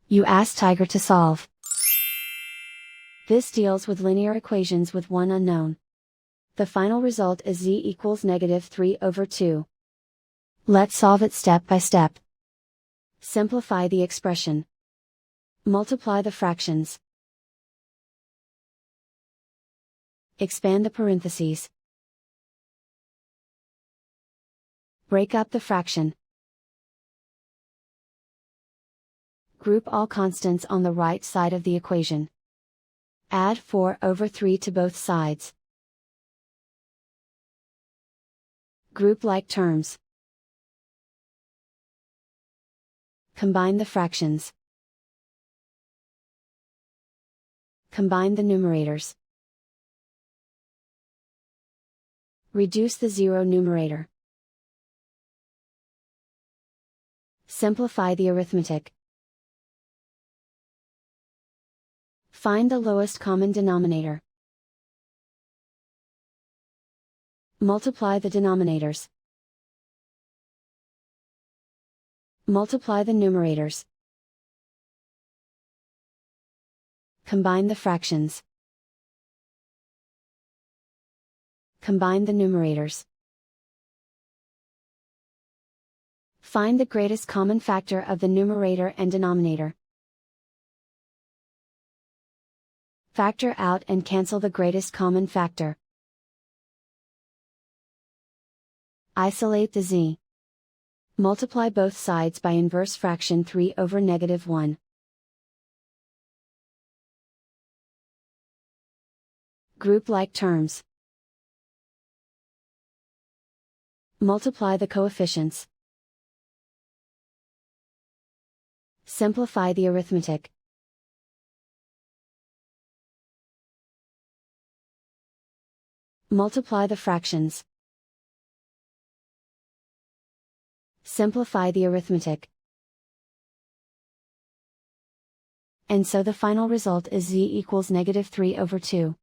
You ask Tiger to solve. This deals with linear equations with one unknown. The final result is z equals -3/2. Let's solve it step by step. Simplify the expression. Multiply the fractions. Expand the parentheses. Break up the fraction. Group all constants on the right side of the equation. Add 4/3 to both sides. Group like terms. Combine the fractions. Combine the numerators. Reduce the zero numerator. Simplify the arithmetic. Find the lowest common denominator. Multiply the denominators. Multiply the numerators. Combine the fractions. Combine the numerators. Find the greatest common factor of the numerator and denominator. Factor out and cancel the greatest common factor. Isolate the z. Multiply both sides by inverse fraction 3/-1. Group like terms. Multiply the coefficients. Simplify the arithmetic. Multiply the fractions. Simplify the arithmetic. And so the final result is z equals -3/2.